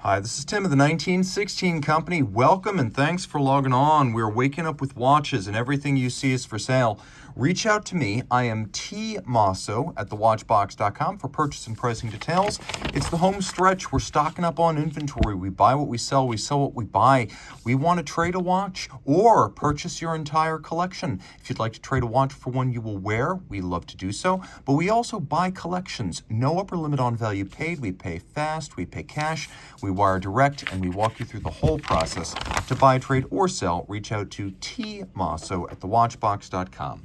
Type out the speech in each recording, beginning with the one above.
Hi, this is Tim of the 1916 Company. Welcome and thanks for logging on. We're waking up with watches and everything you see is for sale. Reach out to me. I am Team Mosso at thewatchbox.com for purchase and pricing details. It's the home stretch. We're stocking up on inventory. We buy what we sell what we buy. We want to trade a watch or purchase your entire collection. If you'd like to trade a watch for one you will wear, we love to do so. But we also buy collections. No upper limit on value paid. We pay fast. We pay cash. We wire direct, and we walk you through the whole process. To buy, trade, or sell, reach out to Team Mosso at thewatchbox.com.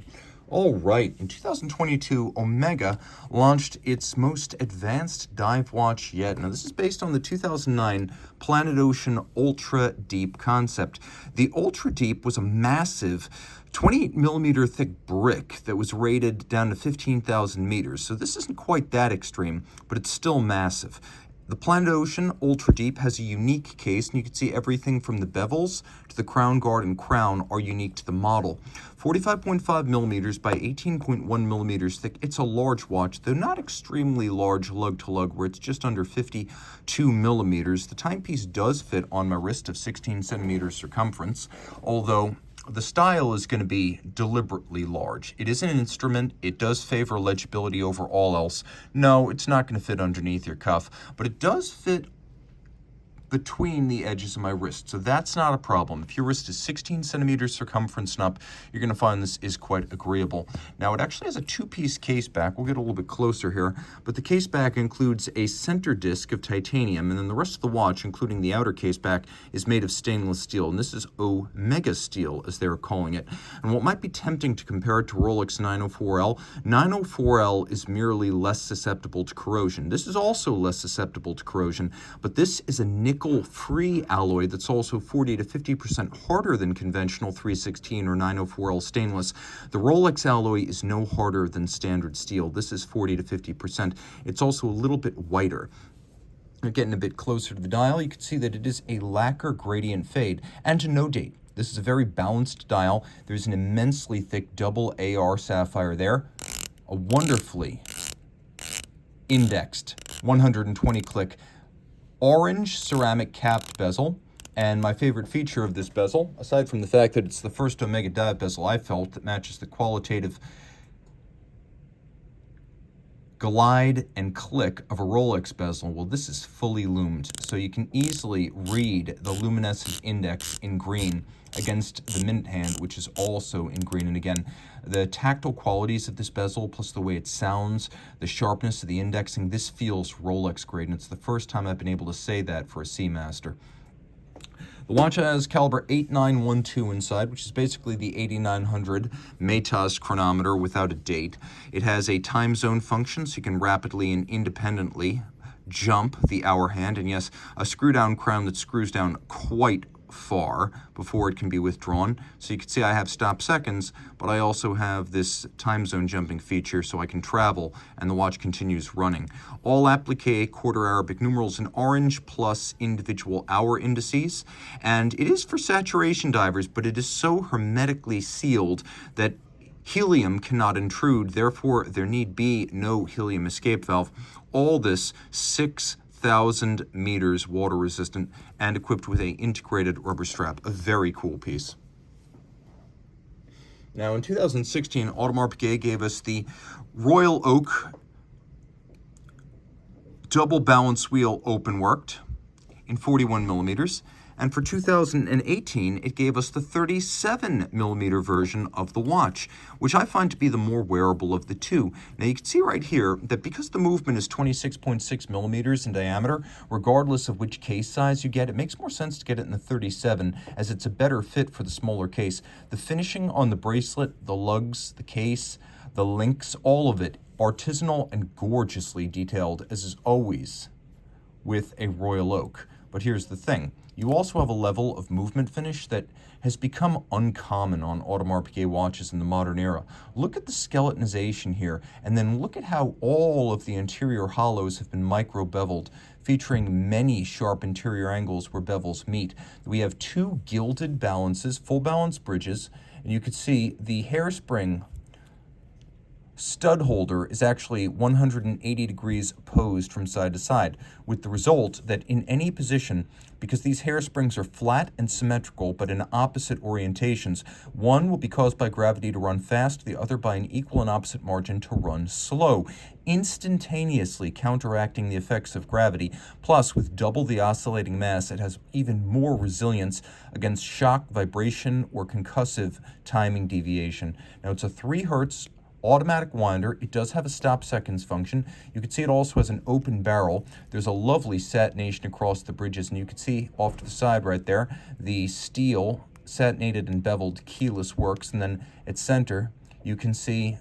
All right, in 2022, Omega launched its most advanced dive watch yet. Now, this is based on the 2009 Planet Ocean Ultra Deep concept. The Ultra Deep was a massive 28 millimeter thick brick that was rated down to 15,000 meters. So this isn't quite that extreme, but it's still massive. The Planet Ocean Ultra Deep has a unique case, and you can see everything from the bevels to the crown guard and crown are unique to the model. 45.5 millimeters by 18.1 millimeters thick. It's a large watch, though not extremely large lug to lug, where it's just under 52 millimeters. The timepiece does fit on my wrist of 16 centimeters circumference, although the style is going to be deliberately large. It is an instrument. It does favor legibility over all else. No, it's not going to fit underneath your cuff, but it does fit between the edges of my wrist, so that's not a problem. If your wrist is 16 centimeters circumference and up, you're going to find this is quite agreeable. Now, it actually has a two-piece case back. We'll get a little bit closer here, but the case back includes a center disc of titanium, and then the rest of the watch, including the outer case back, is made of stainless steel, and this is Omega steel, as they're calling it. And what might be tempting to compare it to Rolex 904L, 904L is merely less susceptible to corrosion. This is also less susceptible to corrosion, but this is a nickel-free alloy that's also 40 to 50% harder than conventional 316 or 904L stainless. The Rolex alloy is no harder than standard steel. This is 40 to 50%. It's also a little bit whiter. Getting a bit closer to the dial, you can see that it is a lacquer gradient fade and to no date. This is a very balanced dial. There's an immensely thick double AR sapphire there, a wonderfully indexed 120 click orange ceramic capped bezel, and my favorite feature of this bezel, aside from the fact that it's the first Omega dive bezel I felt that matches the qualitative glide and click of a Rolex bezel, well, this is fully lumed, so you can easily read the luminescent index in green against the mint hand, which is also in green. And again, the tactile qualities of this bezel, plus the way it sounds, the sharpness of the indexing, this feels Rolex grade, and it's the first time I've been able to say that for a Seamaster. The watch has caliber 8912 inside, which is basically the 8900 Metas chronometer without a date. It has a time zone function, so you can rapidly and independently jump the hour hand, and yes, a screw-down crown that screws down quite far before it can be withdrawn. So you can see I have stop seconds, but I also have this time zone jumping feature so I can travel and the watch continues running. All applique quarter Arabic numerals in orange plus individual hour indices, and it is for saturation divers, but it is so hermetically sealed that helium cannot intrude, therefore there need be no helium escape valve. All this 6,000 meters water resistant and equipped with a integrated rubber strap. A very cool piece. Now in 2016, Audemars Piguet gave us the Royal Oak double balance wheel Openworked in 41 millimeters. And for 2018, it gave us the 37 millimeter version of the watch, which I find to be the more wearable of the two. Now you can see right here that because the movement is 26.6 millimeters in diameter, regardless of which case size you get, it makes more sense to get it in the 37 as it's a better fit for the smaller case. The finishing on the bracelet, the lugs, the case, the links, all of it artisanal and gorgeously detailed, as is always with a Royal Oak. But here's the thing. You also have a level of movement finish that has become uncommon on Audemars Piguet watches in the modern era. Look at the skeletonization here, and then look at how all of the interior hollows have been micro-beveled, featuring many sharp interior angles where bevels meet. We have two gilded balances, full balance bridges, and you can see the hairspring stud holder is actually 180 degrees opposed from side to side, with the result that in any position, because these hairsprings are flat and symmetrical but in opposite orientations, one will be caused by gravity to run fast, the other by an equal and opposite margin to run slow, instantaneously counteracting the effects of gravity. Plus, with double the oscillating mass, it has even more resilience against shock, vibration, or concussive timing deviation. Now, it's a 3 Hertz automatic winder. It does have a stop seconds function. You can see it also has an open barrel. There's a lovely satination across the bridges, and you can see off to the side right there, the steel satinated and beveled keyless works, and then at center, you can see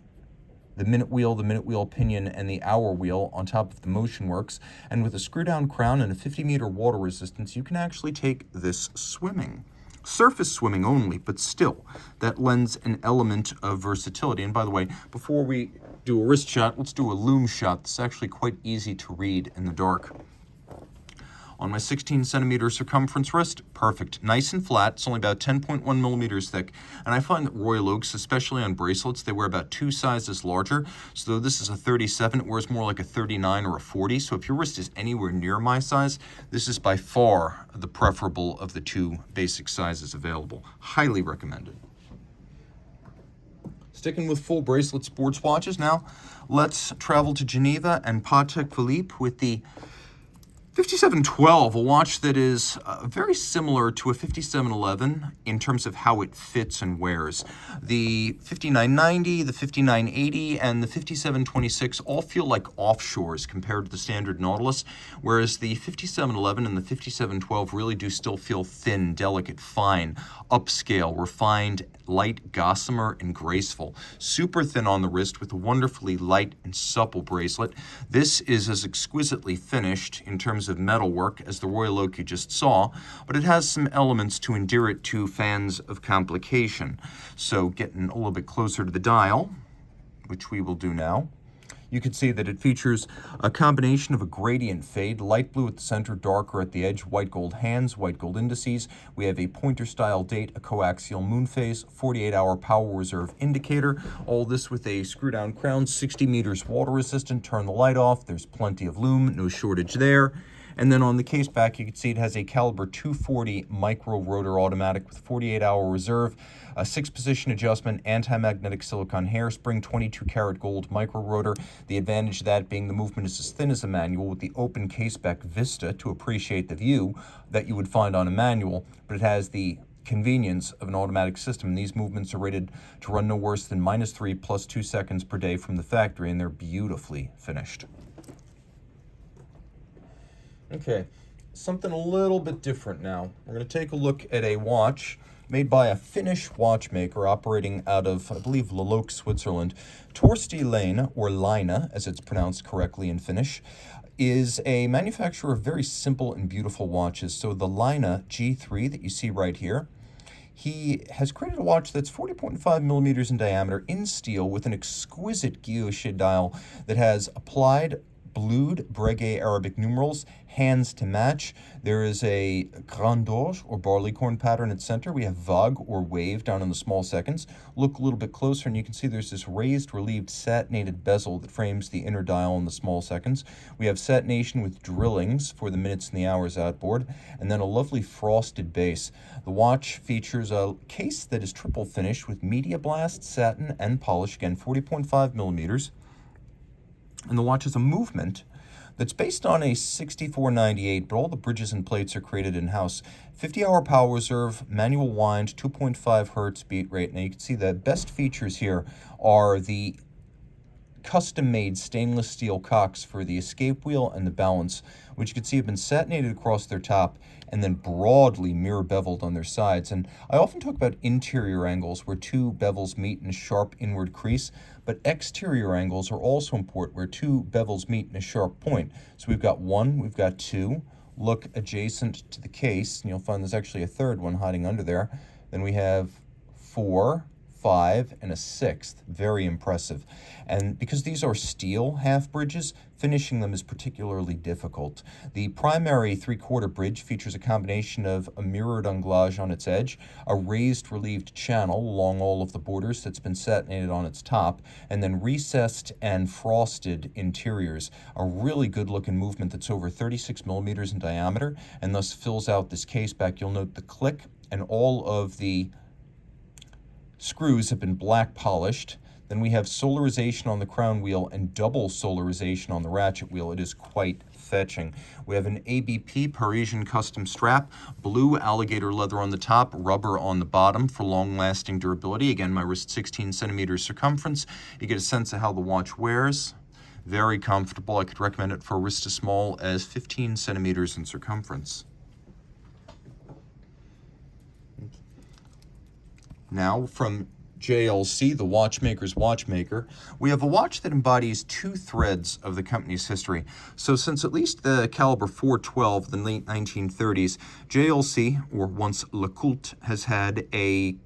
the minute wheel pinion, and the hour wheel on top of the motion works. And with a screw-down crown and a 50-meter water resistance, you can actually take this swimming. Surface swimming only, but still, that lends an element of versatility. And by the way, before we do a wrist shot, let's do a loom shot. This is actually quite easy to read in the dark. On my 16-centimeter circumference wrist, perfect. Nice and flat. It's only about 10.1 millimeters thick. And I find that Royal Oaks, especially on bracelets, they wear about 2 sizes larger. So though this is a 37, it wears more like a 39 or a 40. So if your wrist is anywhere near my size, this is by far the preferable of the 2 basic sizes available. Highly recommended. Sticking with full bracelet sports watches now, let's travel to Geneva and Patek Philippe with the 5712, a watch that is very similar to a 5711 in terms of how it fits and wears. The 5990, the 5980, and the 5726 all feel like offshores compared to the standard Nautilus, whereas the 5711 and the 5712 really do still feel thin, delicate, fine, upscale, refined, light, gossamer, and graceful. Super thin on the wrist with a wonderfully light and supple bracelet. This is as exquisitely finished in terms of metalwork as the Royal Oak you just saw, but it has some elements to endear it to fans of complication. So getting a little bit closer to the dial, which we will do now, you can see that it features a combination of a gradient fade, light blue at the center, darker at the edge, white gold hands, white gold indices. We have a pointer style date, a coaxial Moonphase, 48-hour power reserve indicator. All this with a screw down crown, 60 meters water resistant. Turn the light off. There's plenty of lume, no shortage there. And then on the case back, you can see it has a caliber 240 micro rotor automatic with 48-hour reserve, a 6-position adjustment, anti-magnetic silicone hairspring, 22 karat gold micro rotor. The advantage of that being the movement is as thin as a manual with the open case back vista to appreciate the view that you would find on a manual, but it has the convenience of an automatic system. These movements are rated to run no worse than -3 + 2 seconds per day from the factory, and they're beautifully finished. Okay, something a little bit different now. We're going to take a look at a watch made by a Finnish watchmaker operating out of, I believe, Leloke, Switzerland. Torsti Laine, or Laine, as it's pronounced correctly in Finnish, is a manufacturer of very simple and beautiful watches. So the Laine G3 that you see right here, he has created a watch that's 40.5 millimeters in diameter in steel with an exquisite guilloche dial that has applied blued Breguet Arabic numerals, hands to match. There is a grand dorge or barleycorn pattern at center. We have vague or wave down in the small seconds. Look a little bit closer and you can see there's this raised relieved satinated bezel that frames the inner dial in the small seconds. We have satination with drillings for the minutes and the hours outboard, and then a lovely frosted base. The watch features a case that is triple finished with media blast, satin, and polish, again 40.5 millimeters. And the watch has a movement that's based on a 6498, but all the bridges and plates are created in-house. 50-hour power reserve, manual wind, 2.5 hertz beat rate. Now you can see the best features here are the custom-made stainless steel cocks for the escape wheel and the balance, which you can see have been satinated across their top and then broadly mirror beveled on their sides. And I often talk about interior angles where 2 bevels meet in a sharp inward crease, but exterior angles are also important where 2 bevels meet in a sharp point. So we've got 1, we've got 2. Look adjacent to the case, and you'll find there's actually a third one hiding under there. Then we have 4, 5, and a 6th. Very impressive. And because these are steel half bridges, finishing them is particularly difficult. The primary 3/4 bridge features a combination of a mirrored anglage on its edge, a raised relieved channel along all of the borders that's been satinated on its top, and then recessed and frosted interiors. A really good looking movement that's over 36 millimeters in diameter and thus fills out this case back. You'll note the click and all of the screws have been black polished. Then we have solarization on the crown wheel and double solarization on the ratchet wheel. It is quite fetching. We have an ABP Parisian custom strap, blue alligator leather on the top, rubber on the bottom for long-lasting durability. Again, my wrist 16 centimeters circumference. You get a sense of how the watch wears. Very comfortable. I could recommend it for a wrist as small as 15 centimeters in circumference. Now, from JLC, the watchmaker's watchmaker, we have a watch that embodies 2 threads of the company's history. So since at least the caliber 412, the late 1930s, JLC, or once LeCoultre, has had a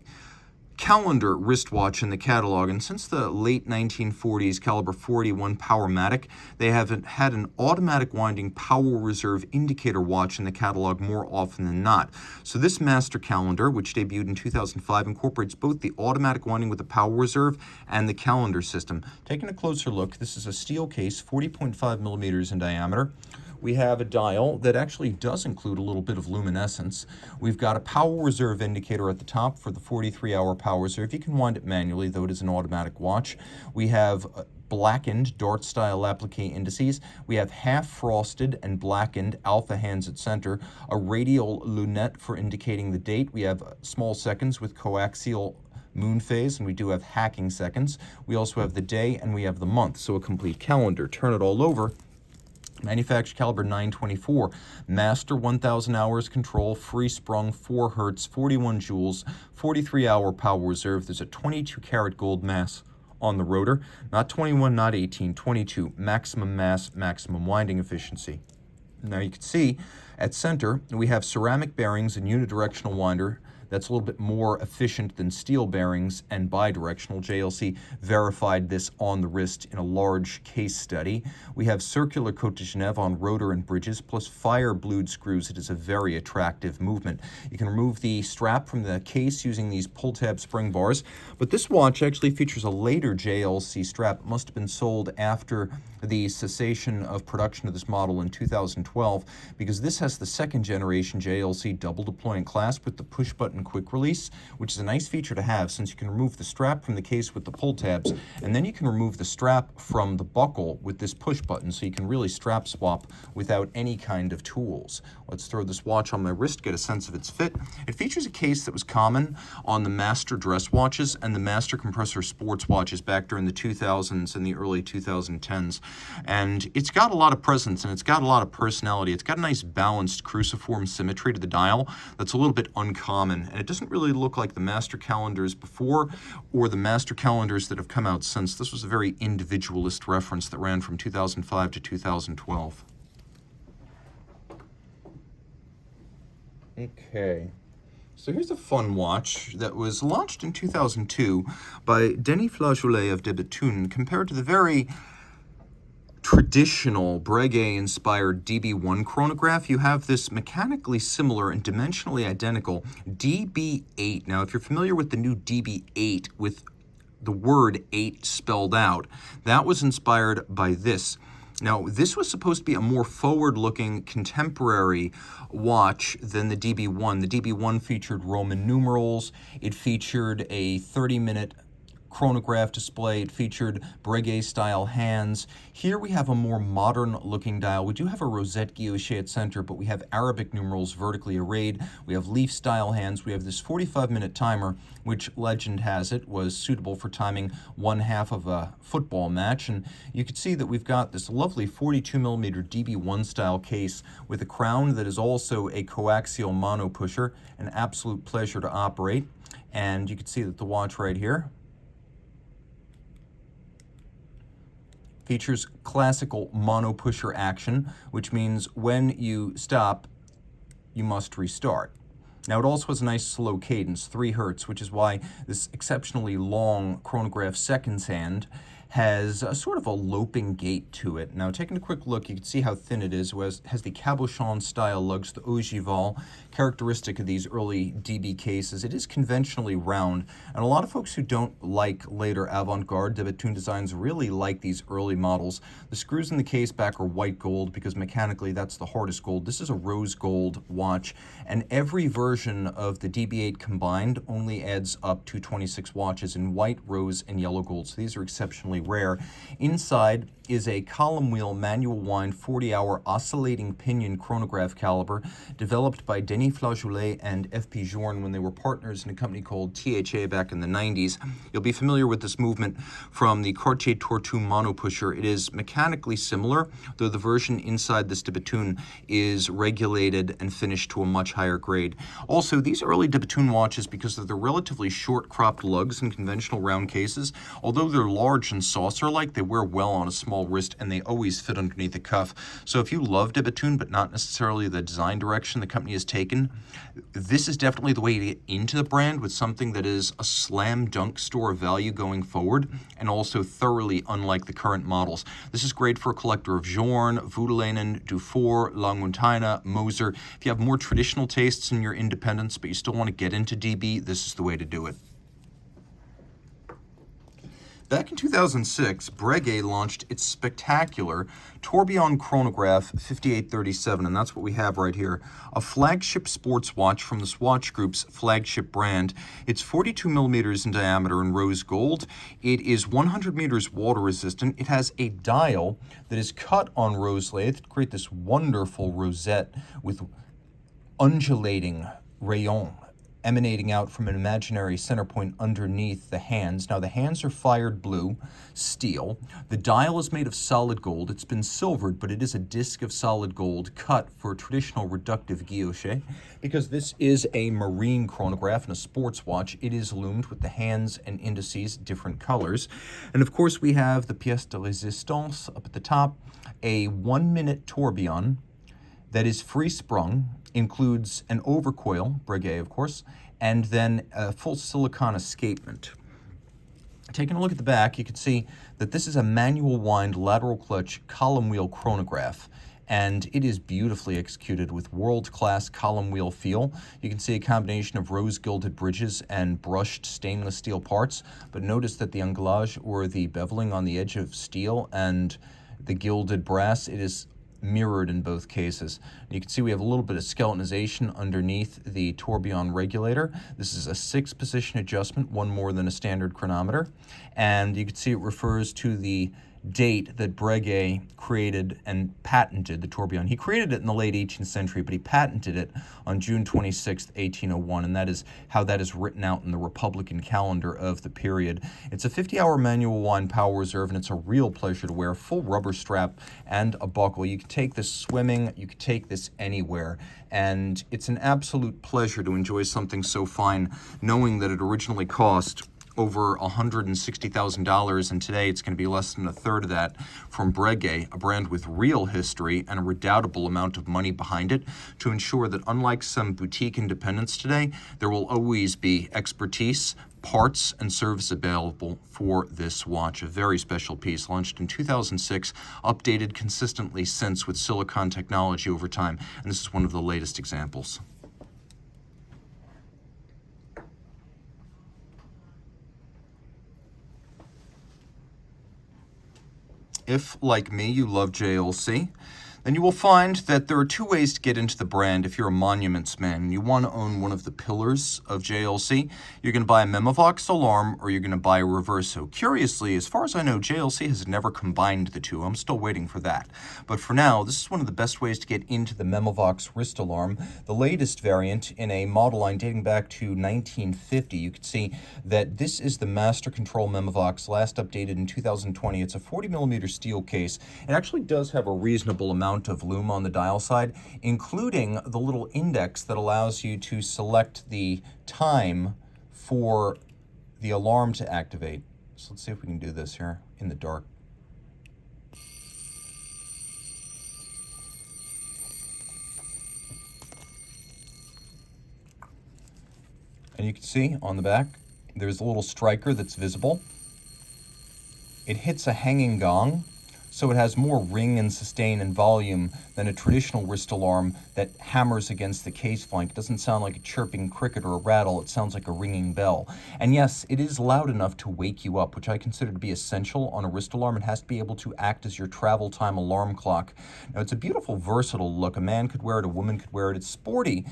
calendar wristwatch in the catalog, and since the late 1940s caliber 41 Powermatic, they have had an automatic winding power reserve indicator watch in the catalog more often than not. So this master calendar, which debuted in 2005, incorporates both the automatic winding with the power reserve and the calendar system. Taking a closer look, this is a steel case, 40.5 millimeters in diameter. We have a dial that actually does include a little bit of luminescence. We've got a power reserve indicator at the top for the 43-hour power reserve. You can wind it manually, though it is an automatic watch. We have blackened Dart-style applique indices. We have half-frosted and blackened alpha hands at center, a radial lunette for indicating the date. We have small seconds with coaxial Moonphase, and we do have hacking seconds. We also have the day, and we have the month, so a complete calendar. Turn it all over. Manufactured caliber 924, master 1,000 hours control, free sprung, 4 hertz, 41 joules, 43-hour power reserve. There's a 22 karat gold mass on the rotor, not 21, not 18, 22, maximum mass, maximum winding efficiency. Now you can see at center we have ceramic bearings and unidirectional winder. That's a little bit more efficient than steel bearings and bidirectional. JLC verified this on the wrist in a large case study. We have circular Côte de Genève on rotor and bridges, plus fire blued screws. It is a very attractive movement. You can remove the strap from the case using these pull tab spring bars, but this watch actually features a later JLC strap. It must have been sold after the cessation of production of this model in 2012, because this has the 2nd generation JLC double deployment clasp with the push button quick release, which is a nice feature to have since you can remove the strap from the case with the pull tabs, and then you can remove the strap from the buckle with this push button, so you can really strap swap without any kind of tools. Let's throw this watch on my wrist, get a sense of its fit. It features a case that was common on the master dress watches and the master compressor sports watches back during the 2000s and the early 2010s. And it's got a lot of presence and it's got a lot of personality. It's got a nice balanced cruciform symmetry to the dial that's a little bit uncommon. And it doesn't really look like the master calendars before or the master calendars that have come out since. This was a very individualist reference that ran from 2005 to 2012. Okay. So here's a fun watch that was launched in 2002 by Denis Flageolet of de Bethune, compared to the very traditional Breguet-inspired DB1 chronograph. You have this mechanically similar and dimensionally identical DB8. Now, if you're familiar with the new DB8 with the word 8 spelled out, that was inspired by this. Now, this was supposed to be a more forward-looking contemporary watch than the DB1. The DB1 featured Roman numerals. It featured a 30-minute chronograph display. It featured Breguet-style hands. Here we have a more modern-looking dial. We do have a rosette guilloche at center, but we have Arabic numerals vertically arrayed. We have leaf-style hands. We have this 45-minute timer, which legend has it was suitable for timing 1/2 of a football match. And you can see that we've got this lovely 42mm DB1 style case with a crown that is also a coaxial mono pusher. An absolute pleasure to operate. And you can see that the watch right here features classical mono pusher action, which means when you stop, you must restart. Now, it also has a nice slow cadence, 3 hertz, which is why this exceptionally long chronograph seconds hand has a sort of a loping gait to it. Now, taking a quick look, you can see how thin it is. It has the cabochon style lugs, the ogival, characteristic of these early DB cases. It is conventionally round, and a lot of folks who don't like later avant-garde de Bethune designs really like these early models. The screws in the case back are white gold because mechanically that's the hardest gold. This is a rose gold watch, and every version of the DB8 combined only adds up to 26 watches in white, rose, and yellow gold. So these are exceptionally rare. Inside is a column wheel manual wind 40-hour oscillating pinion chronograph caliber developed by Denis Flageolet and F.P. Journe when they were partners in a company called THA back in the 90s. You'll be familiar with this movement from the Cartier Tortu monopusher. It is mechanically similar, though the version inside this de Bethune is regulated and finished to a much higher grade. Also, these early de Bethune watches, because of their relatively short cropped lugs and conventional round cases, although they're large and saucer-like, they wear well on a small wrist, and they always fit underneath the cuff. So if you love de Bethune, but not necessarily the design direction the company has taken, this is definitely the way to get into the brand with something that is a slam dunk store of value going forward, and also thoroughly unlike the current models. This is great for a collector of Journe, Voutilainen, Dufour, Lange, Moser. If you have more traditional tastes in your independence, but you still want to get into DB, this is the way to do it. Back in 2006, Breguet launched its spectacular Tourbillon Chronograph 5837, and that's what we have right here, a flagship sports watch from the Swatch Group's flagship brand. It's 42 millimeters in diameter in rose gold. It is 100 meters water resistant. It has a dial that is cut on rose lathe to create this wonderful rosette with undulating rayon emanating out from an imaginary center point underneath the hands. Now, the hands are fired blue steel. The dial is made of solid gold. It's been silvered, but it is a disc of solid gold cut for traditional reductive guilloche. Because this is a marine chronograph and a sports watch, it is loomed with the hands and indices different colors. And of course, we have the pièce de résistance up at the top, a 1-minute tourbillon that is free-sprung, includes an overcoil, Breguet of course, and then a full silicone escapement. Taking a look at the back, you can see that this is a manual wind lateral clutch column wheel chronograph, and it is beautifully executed with world-class column wheel feel. You can see a combination of rose-gilded bridges and brushed stainless steel parts, but notice that the anglage, or the beveling on the edge of steel, and the gilded brass, it is mirrored in both cases. You can see we have a little bit of skeletonization underneath the tourbillon regulator. This is a 6-position adjustment, one more than a standard chronometer. And you can see it refers to the date that Breguet created and patented the tourbillon. He created it in the late 18th century, but he patented it on June 26, 1801, and that is how that is written out in the Republican calendar of the period. It's a 50-hour manual wind power reserve, and it's a real pleasure to wear. Full rubber strap and a buckle. You can take this swimming, you can take this anywhere, and it's an absolute pleasure to enjoy something so fine, knowing that it originally cost over $160,000, and today it's going to be less than a third of that from Breguet, a brand with real history and a redoubtable amount of money behind it to ensure that, unlike some boutique independents today, there will always be expertise, parts, and service available for this watch. A very special piece, launched in 2006, updated consistently since with silicon technology over time, and this is one of the latest examples. If, like me, you love JLC, then you will find that there are 2 ways to get into the brand if you're a monuments man and you want to own one of the pillars of JLC. You're going to buy a Memovox alarm, or you're going to buy a Reverso. Curiously, as far as I know, JLC has never combined the two. I'm still waiting for that. But for now, this is one of the best ways to get into the Memovox wrist alarm, the latest variant in a model line dating back to 1950. You can see that this is the Master Control Memovox, last updated in 2020. It's a 40mm steel case. It actually does have a reasonable amount of lume on the dial side, including the little index that allows you to select the time for the alarm to activate. So let's see if we can do this here in the dark. And you can see on the back, there's a little striker that's visible. It hits a hanging gong, so it has more ring and sustain and volume than a traditional wrist alarm that hammers against the case flank. It doesn't sound like a chirping cricket or a rattle, it sounds like a ringing bell. And yes, it is loud enough to wake you up, which I consider to be essential on a wrist alarm. It has to be able to act as your travel time alarm clock. Now, it's a beautiful, versatile look. A man could wear it, a woman could wear it. It's sporty,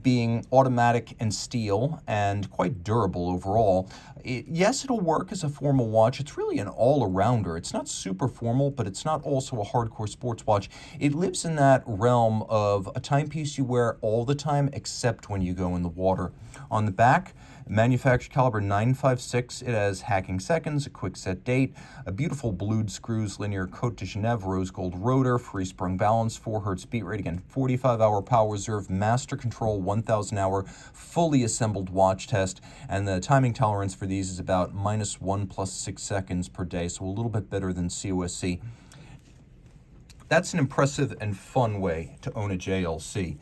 being automatic and steel and quite durable overall. Yes, it'll work as a formal watch. It's really an all-arounder. It's not super formal, but it's not also a hardcore sports watch. It lives in that realm of a timepiece you wear all the time, except when you go in the water. On the back, manufactured caliber 956, it has hacking seconds, a quick set date, a beautiful blued screws, linear Cote de Genève, rose gold rotor, free sprung balance, 4 hertz beat rate, again, 45-hour power reserve, master control, 1,000-hour, fully assembled watch test, and the timing tolerance for these is about -1 + 6 seconds per day, so a little bit better than COSC. That's an impressive and fun way to own a JLC.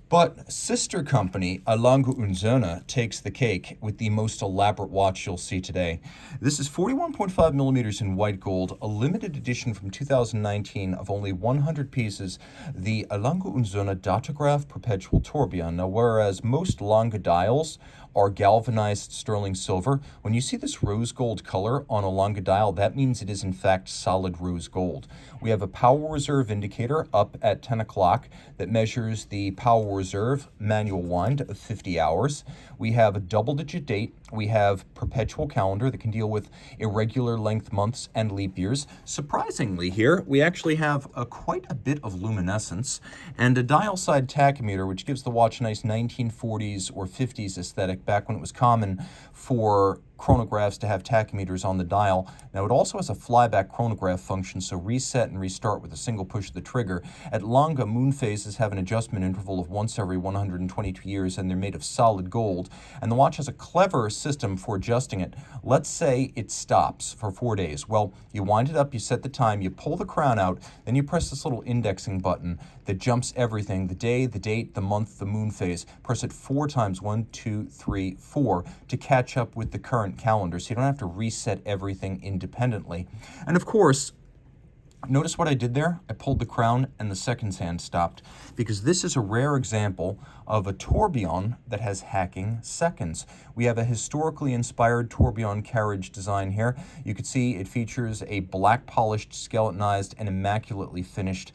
But sister company, Lange und Söhne, takes the cake with the most elaborate watch you'll see today. This is 41.5 millimeters in white gold, a limited edition from 2019 of only 100 pieces, the Lange und Söhne Datograph Perpetual Tourbillon. Now, whereas most Lange dials are galvanized sterling silver, when you see this rose gold color on a Lange dial, that means it is in fact solid rose gold. We have a power reserve indicator up at 10 o'clock that measures the power reserve manual wind of 50 hours. We have a double-digit date. We have perpetual calendar that can deal with irregular length months and leap years. Surprisingly here, we actually have quite a bit of luminescence and a dial-side tachymeter, which gives the watch a nice 1940s or 50s aesthetic back when it was common for chronographs to have tachymeters on the dial. Now, it also has a flyback chronograph function, so reset and restart with a single push of the trigger. At Lange, Moonphases have an adjustment interval of once every 122 years, and they're made of solid gold. And the watch has a clever system for adjusting it. Let's say it stops for 4 days. Well, you wind it up, you set the time, you pull the crown out, then you press this little indexing button that jumps everything, the day, the date, the month, the moon phase. Press it 4 times, 1, 2, 3, 4, to catch up with the current calendar, so you don't have to reset everything independently. And of course, notice what I did there? I pulled the crown and the seconds hand stopped, because this is a rare example of a tourbillon that has hacking seconds. We have a historically inspired tourbillon carriage design here. You can see it features a black polished, skeletonized, and immaculately finished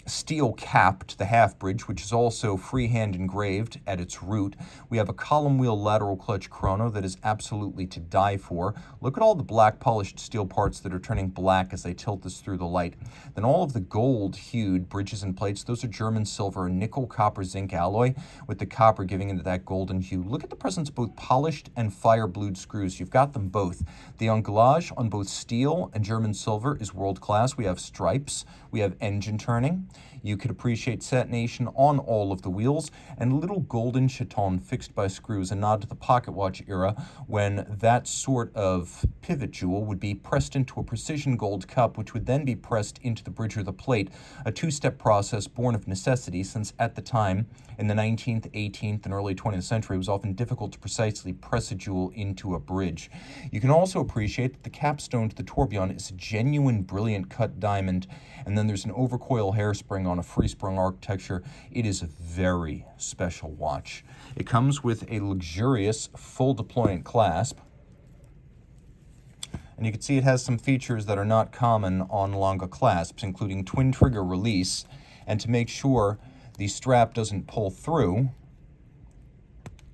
steel cap to the half bridge, which is also freehand engraved at its root. We have a column wheel lateral clutch chrono that is absolutely to die for. Look at all the black polished steel parts that are turning black as I tilt this through the light. Then all of the gold hued bridges and plates, those are German silver and nickel copper zinc alloy, with the copper giving into that golden hue. Look at the presence of both polished and fire blued screws. You've got them both. The anglage on both steel and German silver is world class. We have stripes. We have engine turning. You could appreciate satination on all of the wheels, and little golden chaton fixed by screws, a nod to the pocket watch era when that sort of pivot jewel would be pressed into a precision gold cup, which would then be pressed into the bridge or the plate, a two-step process born of necessity, since at the time, in the 19th, 18th, and early 20th century, it was often difficult to precisely press a jewel into a bridge. You can also appreciate that the capstone to the tourbillon is a genuine brilliant cut diamond, and then there's an overcoil hairspring on a free-sprung architecture. It is a very special watch. It comes with a luxurious full deployant clasp, and you can see it has some features that are not common on Lange clasps, including twin trigger release, and to make sure the strap doesn't pull through,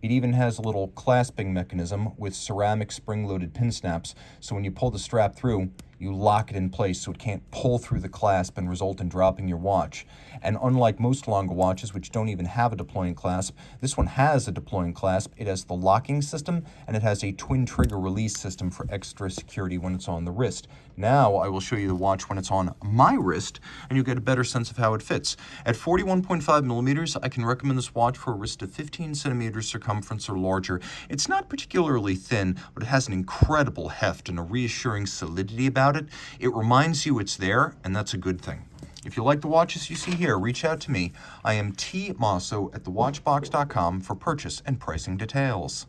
it even has a little clasping mechanism with ceramic spring-loaded pin snaps, so when you pull the strap through, you lock it in place so it can't pull through the clasp and result in dropping your watch. And unlike most Lange watches, which don't even have a deploying clasp, this one has a deploying clasp. It has the locking system, and it has a twin trigger release system for extra security when it's on the wrist. Now I will show you the watch when it's on my wrist, and you'll get a better sense of how it fits. At 41.5 millimeters, I can recommend this watch for a wrist of 15 centimeters circumference or larger. It's not particularly thin, but it has an incredible heft and a reassuring solidity about it. It reminds you it's there, and that's a good thing. If you like the watches you see here, reach out to me. I am tmosso at thewatchbox.com for purchase and pricing details.